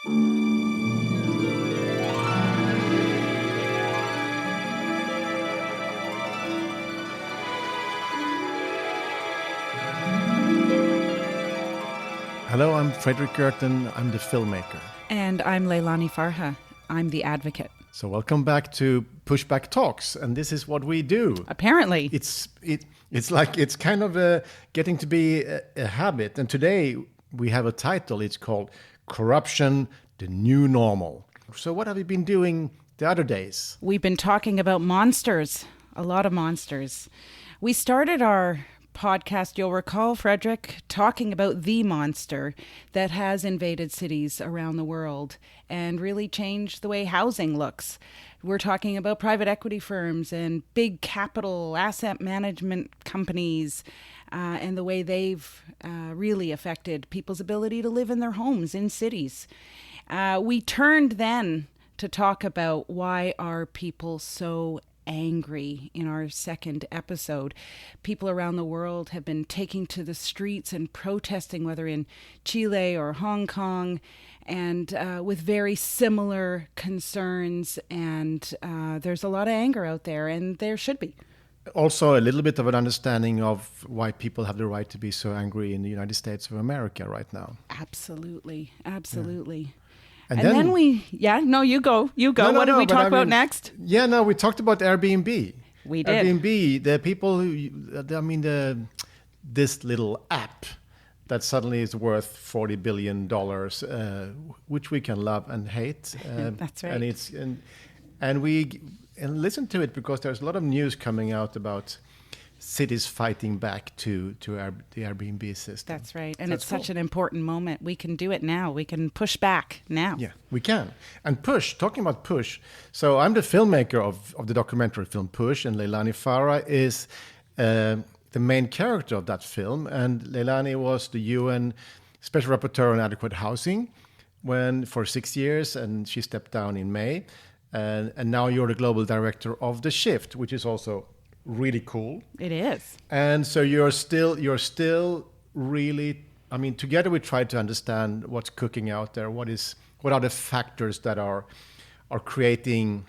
Hello, I'm Fredrik and I'm the filmmaker. And I'm Leilani Farha. I'm the advocate. So welcome back to Pushback Talks, and this is what we do. Apparently. It's kind of getting to be a habit, and today we have a title. It's called Corruption, the New Normal. So what have you been doing the other days? We've been talking about monsters, a lot of monsters. We started our podcast, you'll recall, Fredrik, talking about the monster that has invaded cities around the world and really changed the way housing looks. We're talking about private equity firms and big capital asset management companies and the way they've really affected people's ability to live in their homes in cities. We turned then to talk about why are people so angry in our second episode. People around the world have been taking to the streets and protesting, whether in Chile or Hong Kong, and with very similar concerns. And there's a lot of anger out there, and there should be. Also, a little bit of an understanding of why people have the right to be so angry in the United States of America right now. Absolutely. Absolutely. Yeah. And then you go. No, what did we talk about next? Yeah, no, we talked about Airbnb. We did. Airbnb, the people this little app that suddenly is worth $40 billion, which we can love and hate. That's right. And we listen to it because there's a lot of news coming out about cities fighting back to the Airbnb system. That's right. And it's such an important moment. We can do it now. We can push back now. Yeah, we can. And talking about Push, so I'm the filmmaker of the documentary film Push, and Leilani Farah is the main character of that film. And Leilani was the UN Special Rapporteur on Adequate Housing for 6 years, and she stepped down in May. And now you're the global director of The Shift, which is also really cool. It is. And so you're still really, together we try to understand what's cooking out there, what are the factors that are creating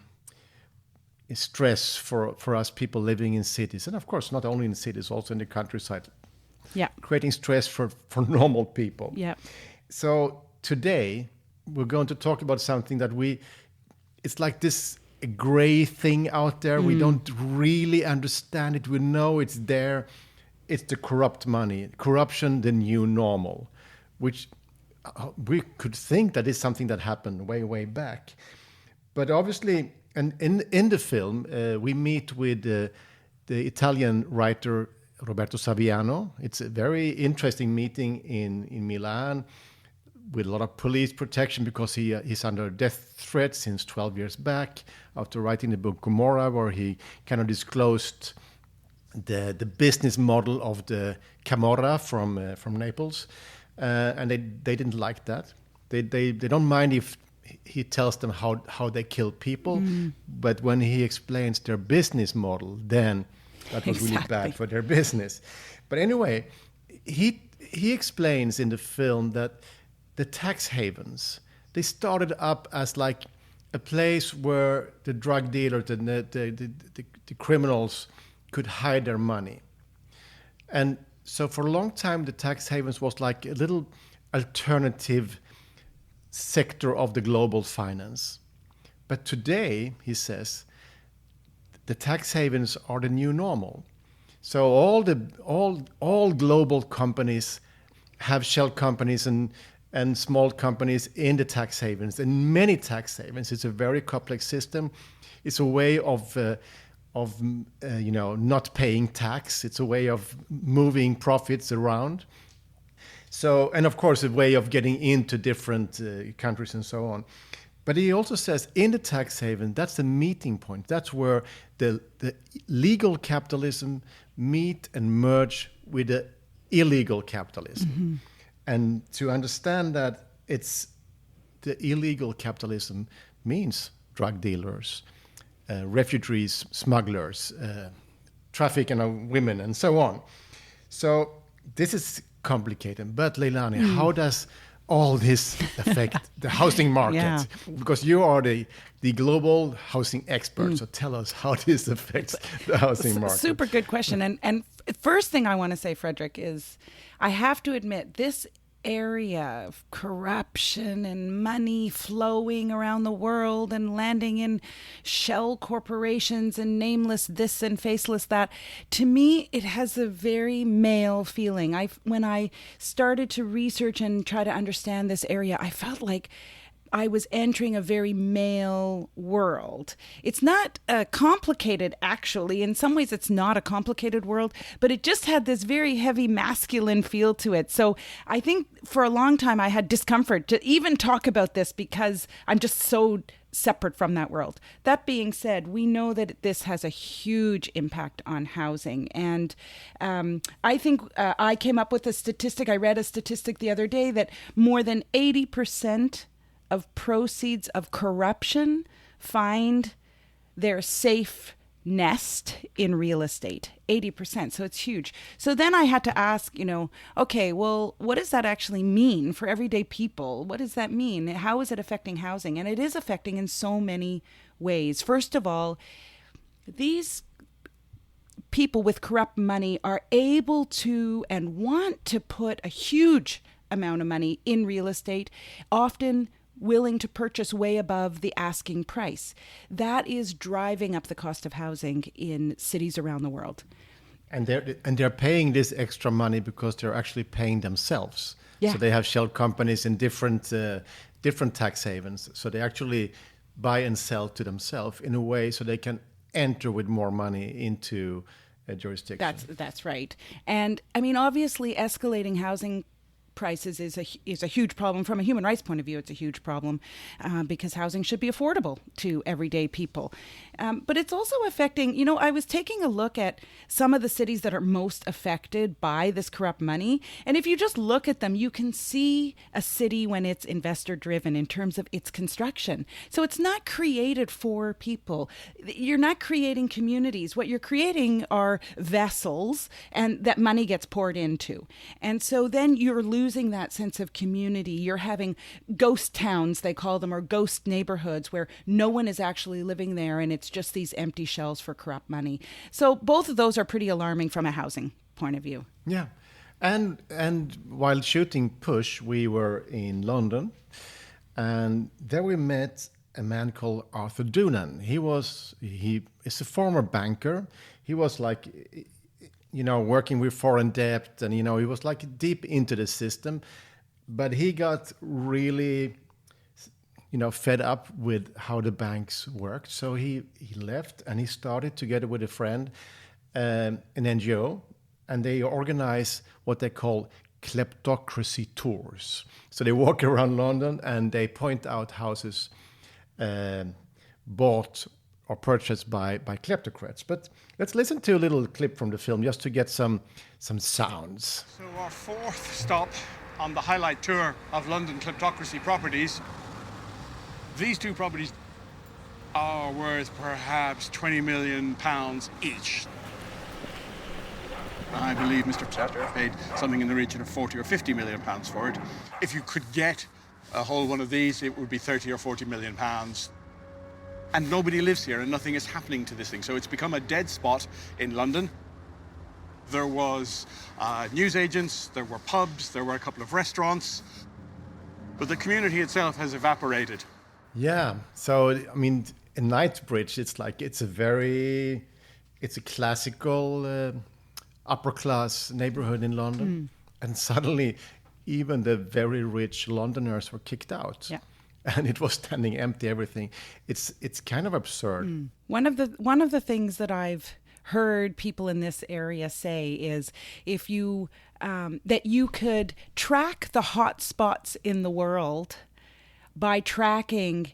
stress for us people living in cities, and of course not only in cities, also in the countryside. Yeah. Creating stress for normal people. Yeah. So today we're going to talk about something that it's like this a gray thing out there. We don't really understand it. We know it's there. It's the corrupt money. Corruption, the new normal, which we could think that is something that happened way, way back. But obviously, and in the film, we meet with the Italian writer Roberto Saviano. It's a very interesting meeting in Milan, with a lot of police protection because he's under death threat since 12 years back after writing the book Gomorrah, where he kind of disclosed the business model of the Camorra from Naples, and they didn't like that. They don't mind if he tells them how they kill people, but when he explains their business model, then that was really bad for their business. But anyway, he explains in the film that the tax havens, they started up as like a place where the drug dealers, the criminals could hide their money. And so for a long time, the tax havens was like a little alternative sector of the global finance. But today, he says, the tax havens are the new normal. So all global companies have shell companies and small companies in the tax havens, and many tax havens. It's a very complex system. It's a way of not paying tax. It's a way of moving profits around. So, and of course, a way of getting into different countries and so on. But he also says in the tax haven, that's the meeting point. That's where the legal capitalism meet and merge with the illegal capitalism. Mm-hmm. And to understand that it's the illegal capitalism means drug dealers, refugees, smugglers, trafficking of women, and so on. So this is complicated. But Leilani, how does all this affect the housing market? Yeah. Because you are the global housing expert. So tell us how this affects the housing market. Super good question. And first thing I want to say, Fredrik, is I have to admit this area of corruption and money flowing around the world and landing in shell corporations and nameless this and faceless that, to me it has a very male feeling. When I started to research and try to understand this area, I felt like I was entering a very male world. It's not complicated, actually. In some ways, it's not a complicated world, but it just had this very heavy masculine feel to it. So I think for a long time, I had discomfort to even talk about this because I'm just so separate from that world. That being said, we know that this has a huge impact on housing. And I think I came up with a statistic. I read a statistic the other day that more than 80% of proceeds of corruption find their safe nest in real estate. 80%. So it's huge. So then I had to ask, okay, well, what does that actually mean for everyday people? What does that mean? How is it affecting housing? And it is affecting in so many ways. First of all, these people with corrupt money are able to and want to put a huge amount of money in real estate, often willing to purchase way above the asking price. That is driving up the cost of housing in cities around the world. And they're paying this extra money because they're actually paying themselves. Yeah. So they have shell companies in different tax havens. So they actually buy and sell to themselves in a way so they can enter with more money into a jurisdiction. That's right. And I mean, obviously, escalating housing prices is a huge problem from a human rights point of view. It's a huge problem because housing should be affordable to everyday people. But it's also affecting, I was taking a look at some of the cities that are most affected by this corrupt money. And if you just look at them, you can see a city when it's investor driven in terms of its construction. So it's not created for people. You're not creating communities. What you're creating are vessels and that money gets poured into. And so then you're losing that sense of community. You're having ghost towns, they call them, or ghost neighborhoods where no one is actually living there and it's just these empty shells for corrupt money. So both of those are pretty alarming from a housing point of view. Yeah. And while shooting Push, we were in London and there we met a man called Arthur Doonan. He is a former banker. He was like, working with foreign debt and, he was like deep into the system, but he got really, fed up with how the banks worked. So he left and he started together with a friend, an NGO, and they organize what they call kleptocracy tours. So they walk around London and they point out houses bought or purchased by kleptocrats. But let's listen to a little clip from the film just to get some sounds. So our fourth stop on the highlight tour of London kleptocracy properties. These two properties are worth perhaps £20 million each. I believe Mr. Chester paid something in the region of 40 or 50 million pounds for it. If you could get a whole one of these, it would be 30 or 40 million pounds. And nobody lives here and nothing is happening to this thing. So it's become a dead spot in London. There was newsagents, there were pubs, there were a couple of restaurants, but the community itself has evaporated. Yeah, so I mean, in Knightsbridge, it's a classical upper class neighborhood in London, and suddenly even the very rich Londoners were kicked out. Yeah. And it was standing empty, everything. It's kind of absurd. One of the things that I've heard people in this area say is if you that you could track the hot spots in the world by tracking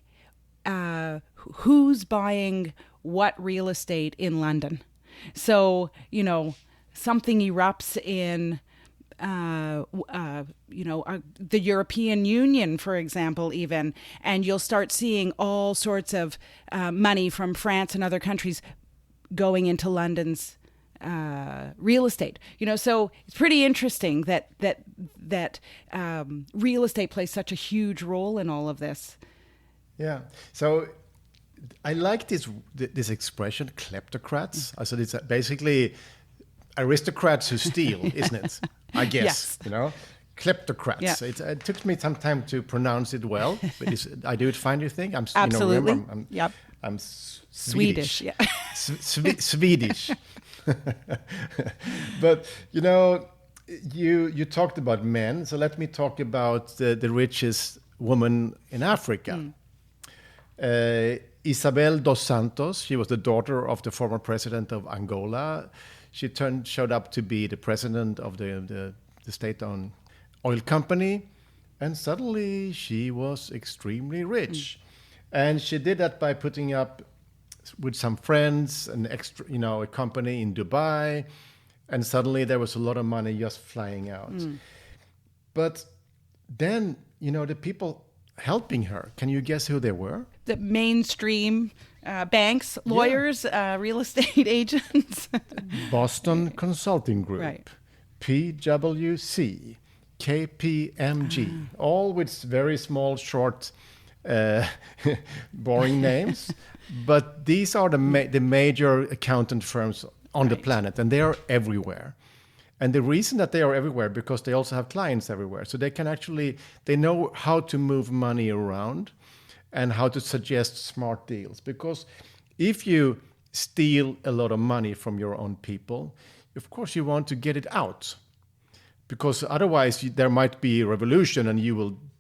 who's buying what real estate in London. So, something erupts in the European Union, for example, even, and you'll start seeing all sorts of money from France and other countries going into London's real estate. So it's pretty interesting that real estate plays such a huge role in all of this. Yeah. So I like this expression, kleptocrats. I said it's basically aristocrats who steal, isn't it? I guess, Yes. Kleptocrats. Yeah. It took me some time to pronounce it well, but I do it fine, you think? Absolutely. Remember, I'm Swedish. Yeah. Swedish. But, you talked about men, so let me talk about the richest woman in Africa. Isabel dos Santos, she was the daughter of the former president of Angola. She showed up to be the president of the state-owned oil company, and suddenly she was extremely rich. And she did that by putting up with some friends an extra, a company in Dubai, and suddenly there was a lot of money just flying out. But then, the people helping her, can you guess who they were? The mainstream banks, lawyers, real estate agents. Boston Consulting Group, Right. PwC, KPMG, all with very small, short, boring names. But these are the major accountant firms on the planet, and they are everywhere. And the reason that they are everywhere, because they also have clients everywhere. So they know how to move money around and how to suggest smart deals. Because if you steal a lot of money from your own people, of course you want to get it out. Because otherwise there might be a revolution and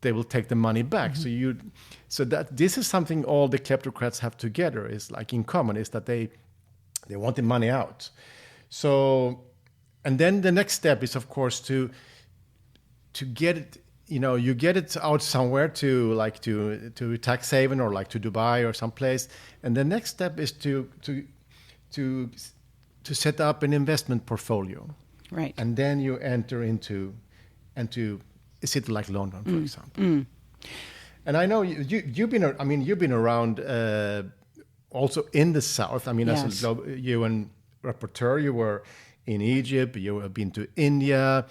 they will take the money back. So that this is something all the kleptocrats have together, is like in common, is that they want the money out. So, and then the next step is, of course, to get it, you get it out somewhere to tax haven or like to Dubai or someplace. And the next step is to set up an investment portfolio. Right. And then you enter into a city like London, for example. And I know you've been around also in the South. I mean, Yes. as you and rapporteur, you were in Egypt, you have been to India,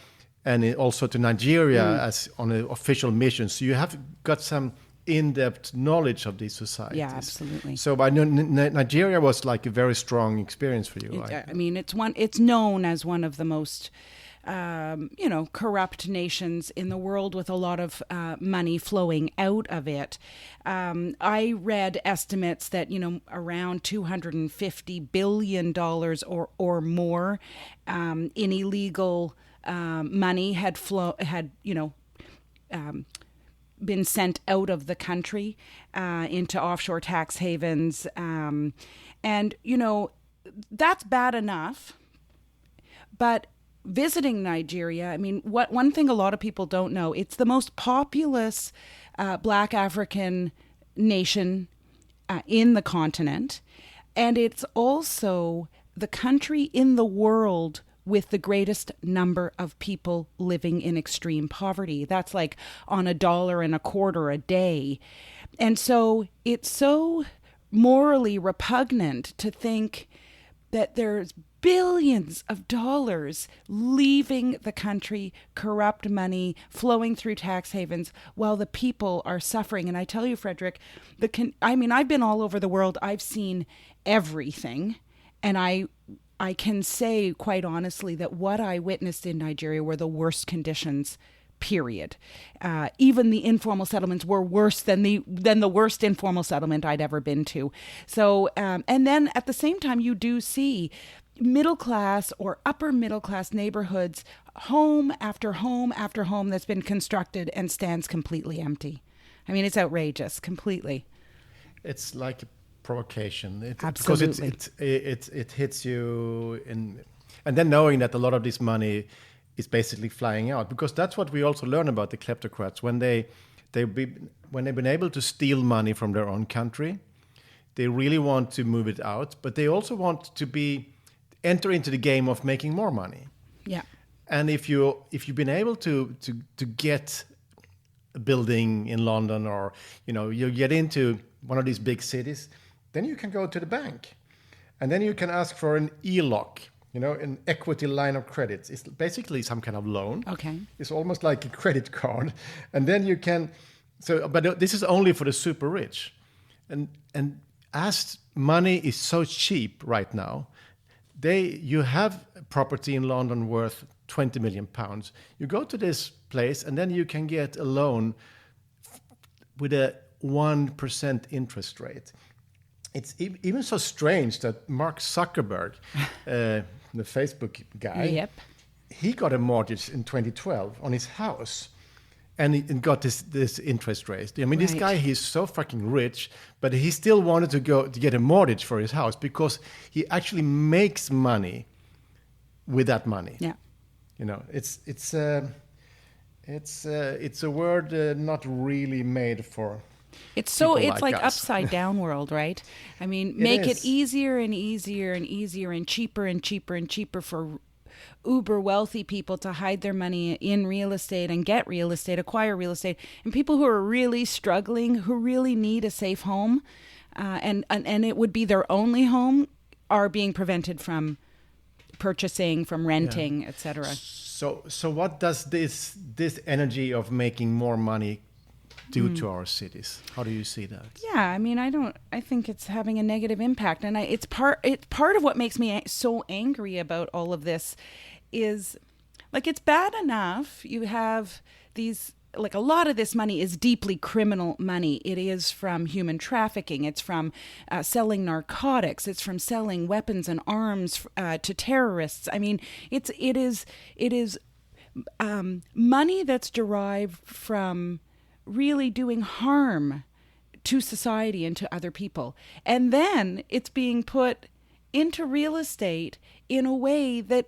and also to Nigeria as on an official mission. So you have got some in-depth knowledge of these societies. Yeah, absolutely. So I know Nigeria was like a very strong experience for you. It's known as one of the most corrupt nations in the world, with a lot of money flowing out of it. I read estimates that, around $250 billion or more in illegal money had been sent out of the country into offshore tax havens. And that's bad enough. But visiting Nigeria, one thing a lot of people don't know, it's the most populous Black African nation in the continent. And it's also the country in the world with the greatest number of people living in extreme poverty. That's like on $1.25 a day. And so it's so morally repugnant to think that there's billions of dollars leaving the country, corrupt money flowing through tax havens while the people are suffering. And I tell you, Fredrik, I've been all over the world. I've seen everything. And I can say quite honestly that what I witnessed in Nigeria were the worst conditions, period. Even the informal settlements were worse than the worst informal settlement I'd ever been to. So, and then at the same time, you do see middle class or upper middle class neighborhoods, home after home after home that's been constructed and stands completely empty. It's outrageous, completely. It's like a provocation. Absolutely. Because it hits you in, and then knowing that a lot of this money is basically flying out, because that's what we also learn about the kleptocrats. When they've been able to steal money from their own country, they really want to move it out, but they also want to enter into the game of making more money. Yeah. And if you've been able to get a building in London, or you get into one of these big cities, then you can go to the bank, and then you can ask for an e-lock. an equity line of credit. It's basically some kind of loan. Okay. It's almost like a credit card. And then you can, but this is only for the super rich. And as money is so cheap right now, you have property in London worth 20 million pounds. You go to this place and then you can get a loan with a 1% interest rate. It's even so strange that Mark Zuckerberg, the Facebook guy, Yep. he got a mortgage in 2012 on his house, and he got this interest rate. I mean, This Right. guy, he's so fucking rich, but he still wanted to get a mortgage for his house because he actually makes money with that money. Yeah. It's a word not really made for. It's people like us. upside down world, right? I mean, make it is. easier and easier and easier and cheaper and cheaper and cheaper for uber wealthy people to hide their money in real estate and get real estate, acquire real estate, and people who are really struggling, who really need a safe home, and it would be their only home, are being prevented from purchasing, from renting, etc. So what does this energy of making more money do to our cities? How do you see that? Yeah, I mean, I think it's having a negative impact, and it's part of what makes me so angry about all of this is, like, it's bad enough you have these, like, a lot of this money is deeply criminal money. It is from human trafficking. It's from selling narcotics. It's from selling weapons and arms to terrorists. I mean, it is money that's derived from really doing harm to society and to other people. And then it's being put into real estate in a way that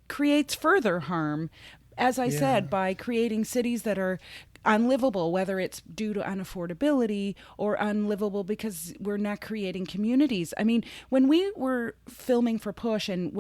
creates further harm, as I said, by creating cities that are unlivable, whether it's due to unaffordability or unlivable because we're not creating communities. I mean, when we were filming for Push, and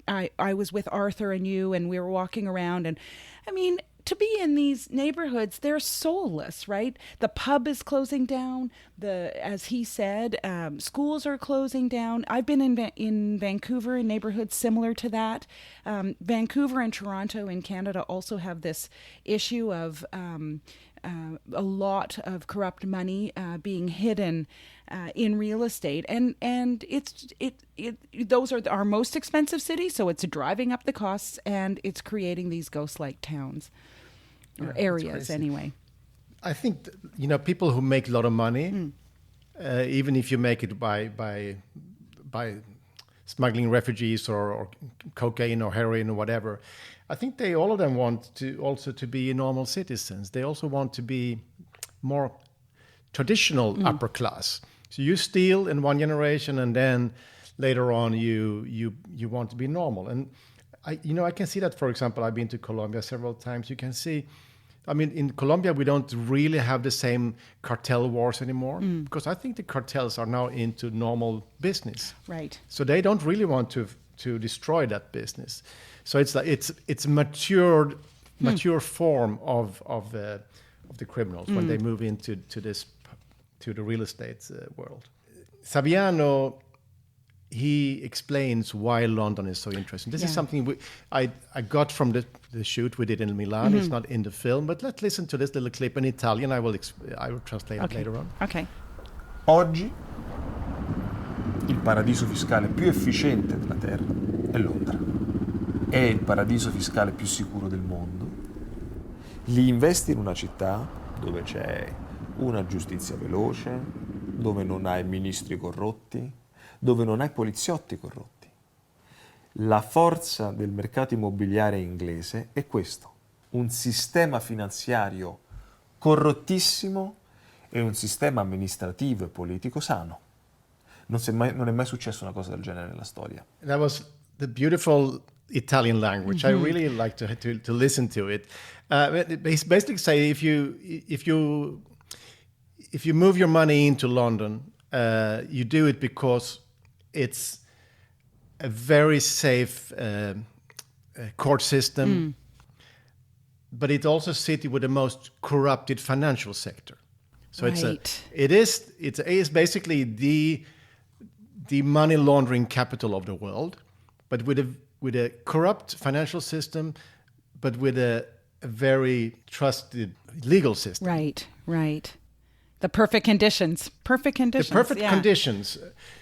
I was with Arthur and you, and we were walking around, and I mean, to be in these neighborhoods, they're soulless, right? The pub is closing down. As he said, schools are closing down. I've been in Vancouver in neighborhoods similar to that. Vancouver and Toronto in Canada also have this issue of a lot of corrupt money being hidden in real estate, and those are our most expensive cities, so it's driving up the costs and it's creating these ghost-like towns or areas anyway. I think people who make a lot of money, even if you make it by smuggling refugees or cocaine or heroin or whatever, I think all of them want to be normal citizens. They also want to be more traditional upper class. So you steal in one generation, and then later on you want to be normal. And I can see that. For example, I've been to Colombia several times. You can see, I mean, in Colombia we don't really have the same cartel wars anymore, because I think the cartels are now into normal business. Right. So they don't really want to destroy that business. So it's a mature form of the criminals when they move into the real estate world. Saviano, he explains why London is so interesting. This is something I got from the shoot we did in Milan. It's not in the film, but let's listen to this little clip in Italian. I will translate it later on. Okay. Oggi il paradiso fiscale più efficiente della Terra è Londra. È il paradiso fiscale più sicuro del mondo. Li investi in una città dove c'è una giustizia veloce, dove non hai ministri corrotti, dove non hai poliziotti corrotti. La forza del mercato immobiliare inglese è questo: un sistema finanziario corrottissimo e un sistema amministrativo e politico sano. Non è mai successa una cosa del genere nella storia. That was the beautiful Italian language. I really like to listen to it. It's basically say if you move your money into London, you do it because it's a very safe court system, but it's also a city with the most corrupted financial sector. So it is basically the money laundering capital of the world, but with a a corrupt financial system, but with a very trusted legal system. Right. The perfect conditions. The perfect conditions.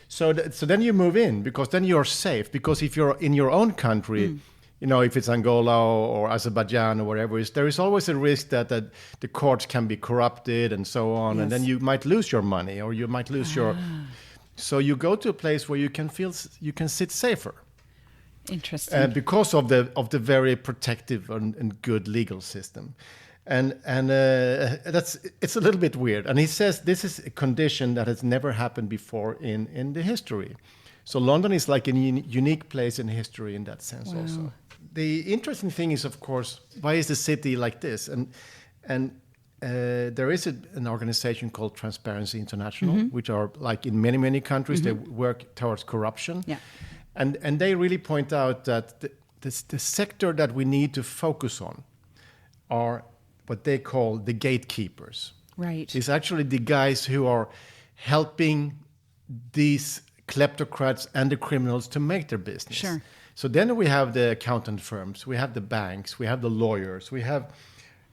So then you move in, because then you're safe. Because if you're in your own country, if it's Angola or Azerbaijan or wherever it is, there is always a risk that the courts can be corrupted and so on. Yes. And then you might lose your money, or you might lose your... So you go to a place where you can sit safer. Interesting. Because of the very protective and good legal system. And it's a little bit weird. And he says this is a condition that has never happened before in the history. So London is like a unique place in history in that sense. Wow. Also. The interesting thing is, of course, why is the city like this? And there is an organization called Transparency International, which are like in many countries, they work towards corruption. Yeah. And they really point out that the sector that we need to focus on are what they call the gatekeepers. Right. It's actually the guys who are helping these kleptocrats and the criminals to make their business. Sure. So then we have the accountant firms, we have the banks, we have the lawyers, we have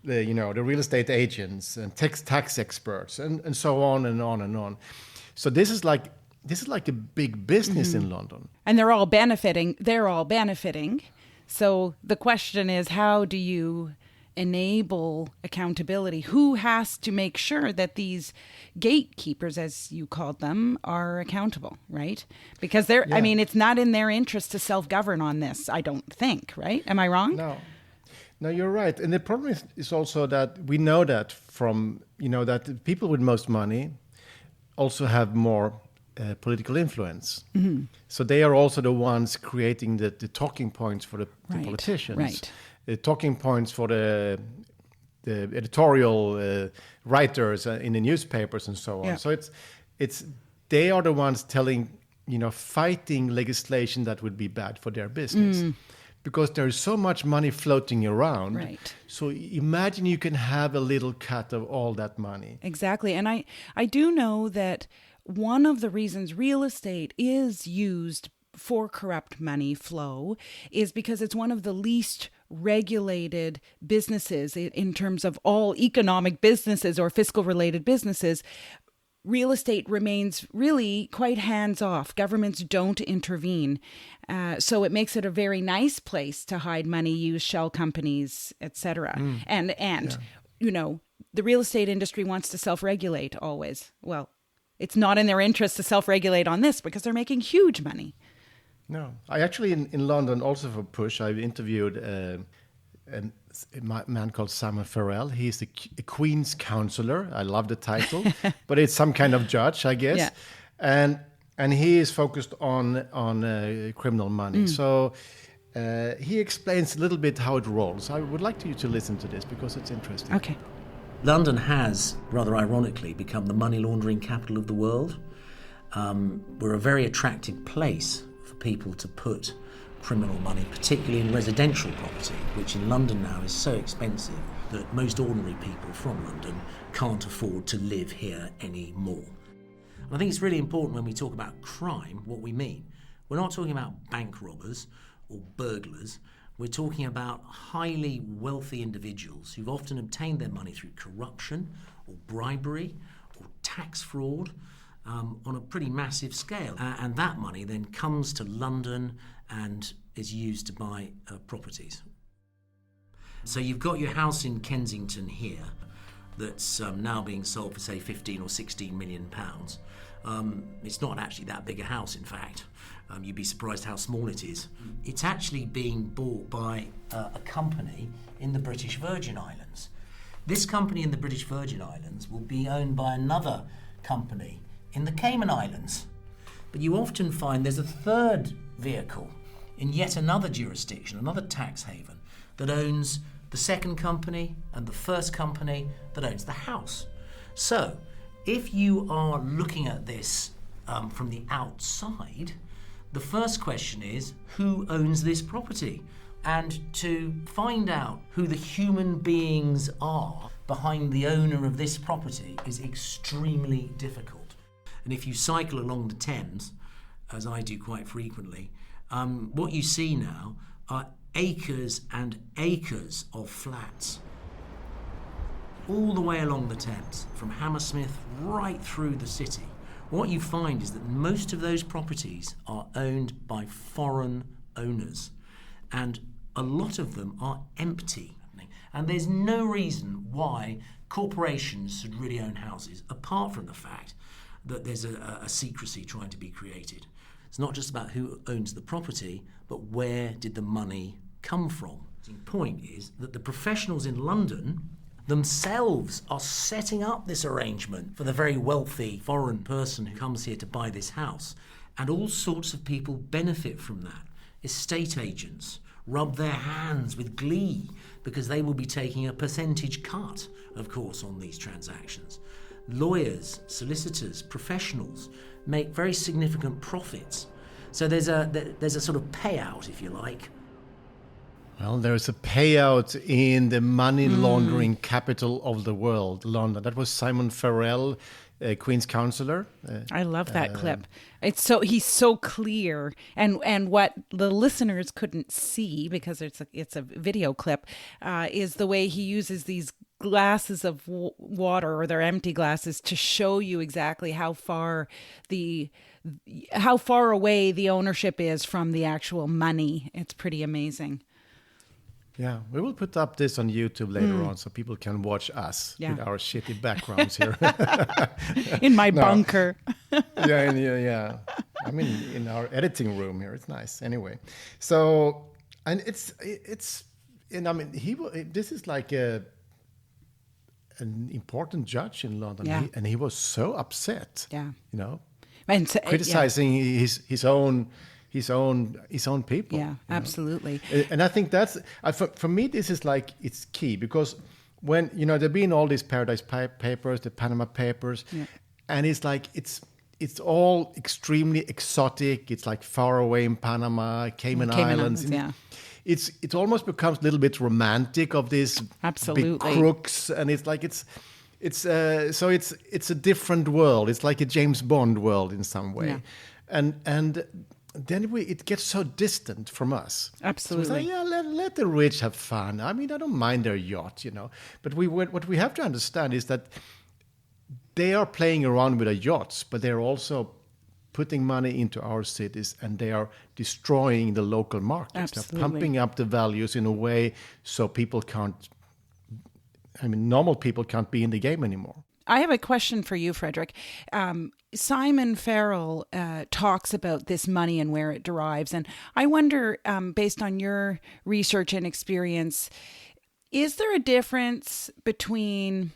the real estate agents and tax experts and so on and on and on. So this is like a big business in London. And they're all benefiting. So the question is, how do you enable accountability? Who has to make sure that these gatekeepers, as you called them, are accountable, right? Because it's not in their interest to self-govern on this, I don't think, right? Am I wrong? No, you're right. And the problem is also that we know that from, that the people with most money also have more political influence. Mm-hmm. So they are also the ones creating the talking points for the politicians. Right. The talking points for the editorial writers in the newspapers and so on. Yeah. So they are the ones fighting legislation that would be bad for their business. Because there is so much money floating around. Right. So imagine you can have a little cut of all that money. Exactly. And I do know that one of the reasons real estate is used for corrupt money flow is because it's one of the least regulated businesses in terms of all economic businesses or fiscal related businesses. Real estate remains really quite hands-off. Governments don't intervene. So it makes it a very nice place to hide money, use shell companies, etc. And the real estate industry wants to self-regulate always. Well, it's not in their interest to self-regulate on this because they're making huge money. No. I actually, in London, also for Push, I interviewed a man called Farell. He's a Queen's Counselor. I love the title, but it's some kind of judge, I guess. Yeah. And he is focused on criminal money. So he explains a little bit how it rolls. I would like you to listen to this because it's interesting. Okay. London has, rather ironically, become the money laundering capital of the world. We're a very attractive place for people to put criminal money, particularly in residential property, which in London now is so expensive that most ordinary people from London can't afford to live here anymore. And I think it's really important when we talk about crime, what we mean. We're not talking about bank robbers or burglars. We're talking about highly wealthy individuals who've often obtained their money through corruption or bribery or tax fraud on a pretty massive scale. And that money then comes to London and is used to buy properties. So you've got your house in Kensington here that's now being sold for, say, 15 or 16 million pounds. It's not actually that big a house, in fact. You'd be surprised how small it is. It's actually being bought by a company in the British Virgin Islands. This company in the British Virgin Islands will be owned by another company in the Cayman Islands. But you often find there's a third vehicle in yet another jurisdiction, another tax haven, that owns the second company and the first company that owns the house. So, if you are looking at this from the outside, the first question is, who owns this property? And to find out who the human beings are behind the owner of this property is extremely difficult. And if you cycle along the Thames, as I do quite frequently, What you see now are acres and acres of flats all the way along the Thames, from Hammersmith right through the city. What you find is that most of those properties are owned by foreign owners, and a lot of them are empty. And there's no reason why corporations should really own houses, apart from the fact that there's a secrecy trying to be created. It's not just about who owns the property, but where did the money come from. The point is that the professionals in London themselves are setting up this arrangement for the very wealthy foreign person who comes here to buy this house. And all sorts of people benefit from that. Estate agents rub their hands with glee because they will be taking a percentage cut, of course, on these transactions. Lawyers, solicitors, professionals make very significant profits. So there's a sort of payout, if you like. Well, there's a payout in the money laundering capital of the world, London. That was Simon Farell, Queen's Counsellor. I love that clip. He's so clear, and what the listeners couldn't see because it's a video clip is the way he uses these glasses of water, or they're empty glasses, to show you exactly how far away the ownership is from the actual money. It's pretty amazing. Yeah, we will put up this on YouTube later on so people can watch us with our shitty backgrounds here. In my bunker. Yeah. I mean, in our editing room here, it's nice. Anyway, so, and it's, and I mean, this is like an important judge in London, and he was so upset. Yeah, you know, and criticizing his own people. Yeah, absolutely. And I think that's, for me, this is like, it's key, because when, there've been all these Paradise Papers, the Panama Papers, and it's like, it's all extremely exotic. It's like far away in Panama, Cayman Islands. It almost becomes a little bit romantic of these big crooks, and it's like, it's a different world. It's like a James Bond world in some way. And then it gets so distant from us. Absolutely. So let the rich have fun. I mean, I don't mind their yacht, But what we have to understand is that they are playing around with the yachts, but they're also putting money into our cities, and they are destroying the local markets. Absolutely. They're pumping up the values in a way so normal people can't be in the game anymore. I have a question for you, Fredrik. Simon Farell talks about this money and where it derives. And I wonder, based on your research and experience, is there a difference between,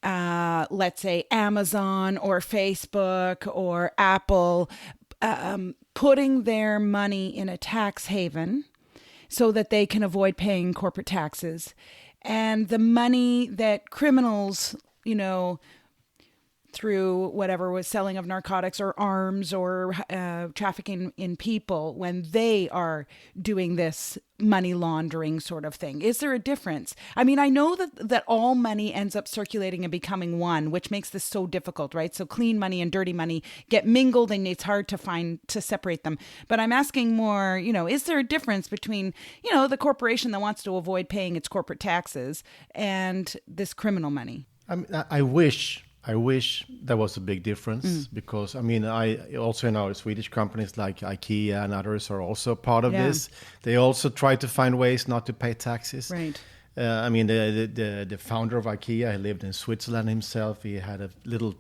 let's say, Amazon or Facebook or Apple putting their money in a tax haven so that they can avoid paying corporate taxes, and the money that criminals, through whatever was selling of narcotics or arms or trafficking in people, when they are doing this money laundering sort of thing? Is there a difference? I mean, I know that all money ends up circulating and becoming one, which makes this so difficult, right? So clean money and dirty money get mingled, and it's hard to separate them. But I'm asking more, is there a difference between, the corporation that wants to avoid paying its corporate taxes and this criminal money? I wish there was a big difference, because I also in our Swedish companies like IKEA and others are also part of this. They also try to find ways not to pay taxes. Right. The founder of IKEA, he lived in Switzerland himself. He had a little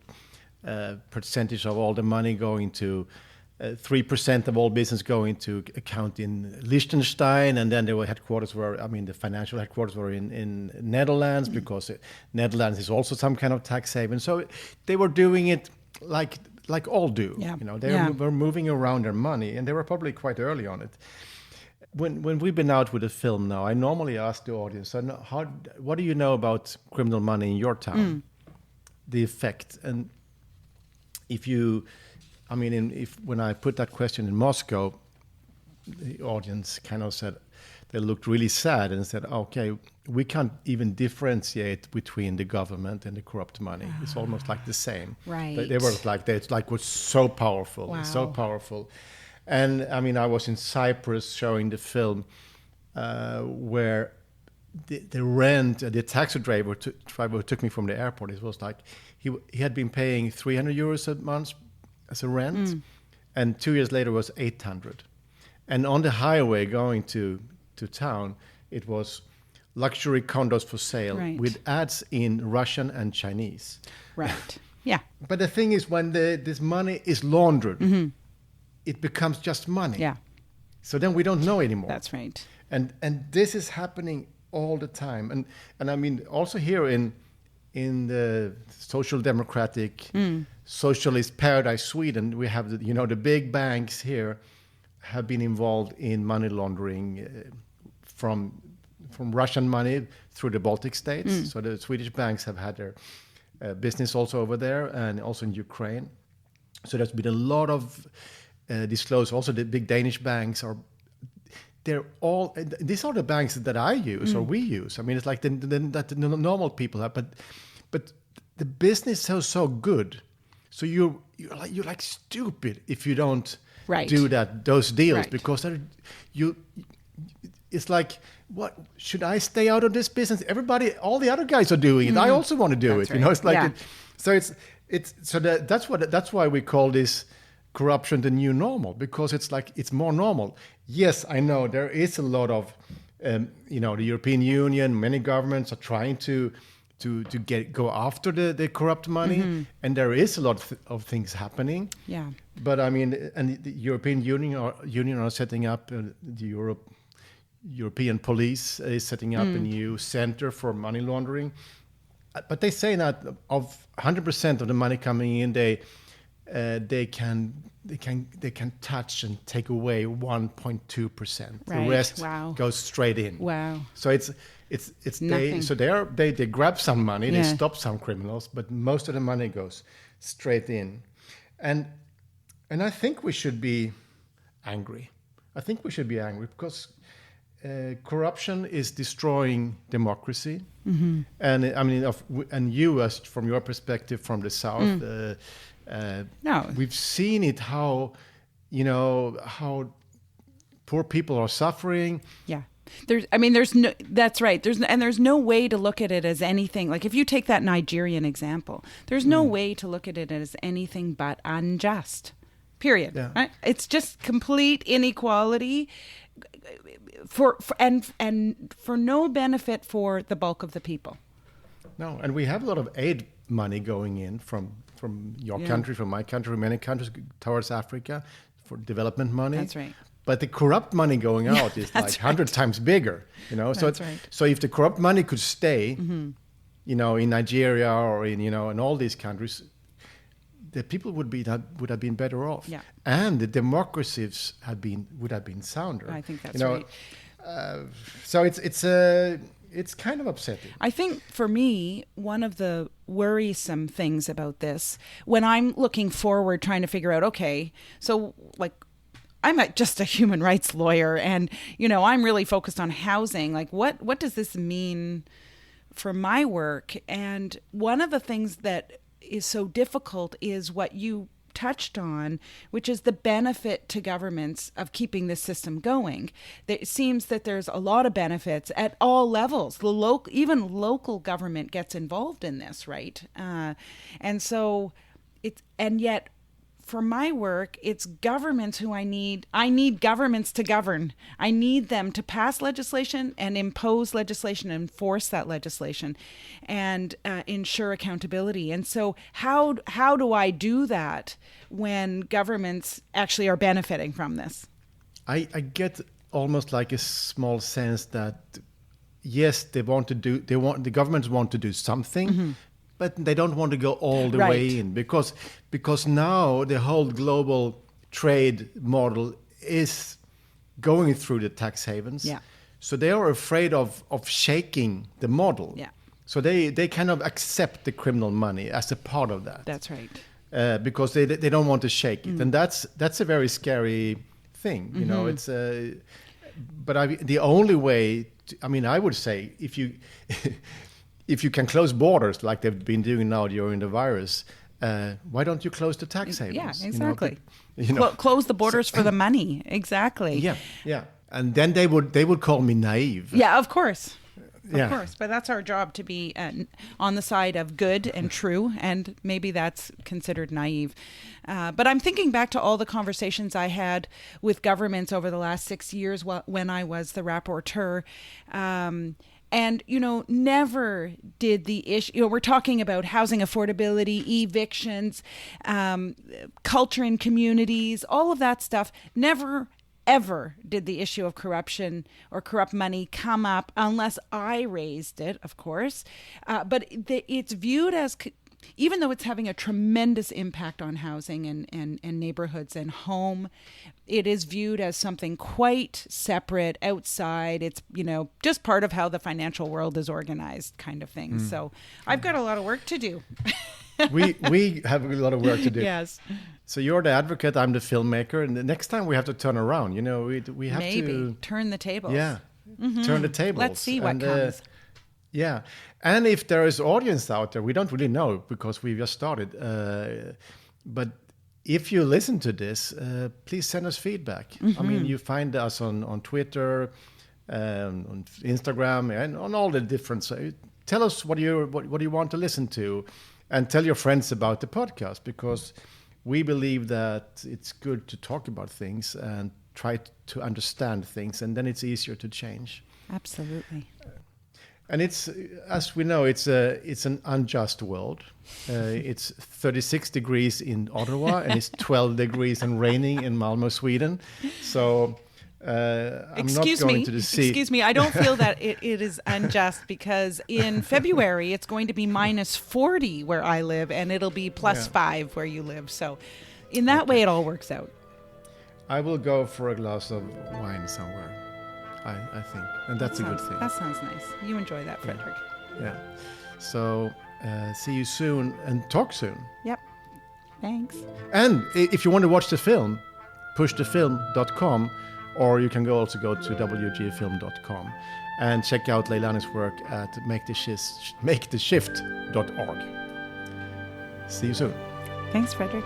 percentage of all the money going to 3% of all business going to account in Liechtenstein, and then there were headquarters the financial headquarters were in Netherlands, because Netherlands is also some kind of tax haven. So they were doing it like all do. They were moving around their money, and they were probably quite early on it. When we've been out with a film now, I normally ask the audience, what do you know about criminal money in your town? The effect. And when I put that question in Moscow, the audience kind of said, they looked really sad and said, okay, we can't even differentiate between the government and the corrupt money. It's almost like the same. Right. They were like, it's like was so powerful, so powerful. And I mean, I was in Cyprus showing the film where the rent, the taxi driver who took me from the airport, it was like he had been paying 300 euros a month as a rent, and 2 years later was 800. And on the highway going to town, it was luxury condos for sale with ads in Russian and Chinese. Right. Yeah. But the thing is, when this money is laundered, it becomes just money. Yeah. So then we don't know anymore. That's right. And this is happening all the time. And I mean, also here in the social democratic socialist paradise Sweden, we have the big banks here have been involved in money laundering from Russian money through the Baltic states. So the Swedish banks have had their business also over there and also in Ukraine. So there's been a lot of disclosure. Also the big Danish banks these are the banks that I use or we use. I mean, it's like that the normal people have, but the business is so good. So you're like stupid if you don't do those deals because it's like, what should I stay out of this business? All the other guys are doing it. I also want to do it. It's like that's why we call this corruption the new normal, because it's like it's more normal. Yes, I know there is a lot of the European Union, many governments are trying to go after the corrupt money, and there is a lot of things happening. Yeah. But I mean, and the European Union are setting up the European police is setting up a new center for money laundering. But they say that of 100% of the money coming in, they can touch and take away 1.2%. The rest goes straight in. Wow. So it's they grab some money, they stop some criminals, but most of the money goes straight in. And I think we should be angry. Because corruption is destroying democracy. And I mean, and you, as from your perspective from the South, we've seen it how poor people are suffering. Yeah. That's right. There's no way to look at it as anything. Like if you take that Nigerian example, there's no way to look at it as anything but unjust. Period. Yeah. Right? It's just complete inequality for no benefit for the bulk of the people. No, and we have a lot of aid money going in from your country, from my country, from many countries towards Africa for develiment money. That's right. But the corrupt money going out is like 100 times bigger, So if the corrupt money could stay, in Nigeria or in all these countries, the people would have been better off, and the democracies would have been sounder. I think that's right. So it's kind of upsetting. I think for me, one of the worrisome things about this, when I'm looking forward, trying to figure out, okay, so like, I'm just a human rights lawyer and, I'm really focused on housing. Like, what does this mean for my work? And one of the things that is so difficult is what you touched on, which is the benefit to governments of keeping this system going. It seems that there's a lot of benefits at all levels. Even local government gets involved in this, right? And yet for my work, it's governments who I need governments to govern. I need them to pass legislation and impose legislation, enforce that legislation, and ensure accountability. And so how do I do that when governments actually are benefiting from this? I get almost like a small sense that, yes, the governments want to do something, but they don't want to go all the way in because now the whole global trade model is going through the tax havens. Yeah. So they are afraid of shaking the model. Yeah. So they kind of accept the criminal money as a part of that. That's right. Because they don't want to shake it, and that's a very scary thing. It's but the only way. I would say if you can close borders like they've been doing now during the virus, why don't you close the tax havens? Yeah, exactly. You know, Close the borders for the money. Exactly. Yeah. And then they would call me naive. Yeah, of course. Yeah. Of course, but that's our job, to be on the side of good and true, and maybe that's considered naive. But I'm thinking back to all the conversations I had with governments over the last 6 years when I was the rapporteur. And, never did the issue, we're talking about housing affordability, evictions, culture in communities, all of that stuff. Never ever did the issue of corruption or corrupt money come up unless I raised it, of course. But it's viewed as, even though it's having a tremendous impact on housing and neighborhoods and home, it is viewed as something quite separate, outside. It's, just part of how the financial world is organized, kind of thing. So I've got a lot of work to do. we have a lot of work to do. Yes. So you're the advocate, I'm the filmmaker, and the next time we have to turn around. We have Maybe to turn the tables. Yeah, turn the tables. Let's see what comes. Yeah, and if there is audience out there, we don't really know because we just started. But if you listen to this, please send us feedback. I mean, you find us on Twitter, on Instagram, and on all the different. So tell us what you want to listen to, and tell your friends about the podcast, because we believe that it's good to talk about things and try to understand things, and then it's easier to change. Absolutely. And it's, as we know, it's an unjust world. It's 36 degrees in Ottawa and it's 12 degrees and raining in Malmö, Sweden. So I'm not going to the sea. Excuse me, I don't feel that it is unjust, because in February it's going to be -40 where I live, and it'll be +5 where you live. So in that way it all works out. I will go for a glass of wine somewhere, I think. And that's a good thing. That sounds nice. You enjoy that, Fredrik. Yeah. So see you soon and talk soon. Yep. Thanks. And if you want to watch the film, pushthefilm.com, or you can also go to wgfilm.com and check out Leilani's work at maketheshift.org. See you soon. Thanks, Fredrik.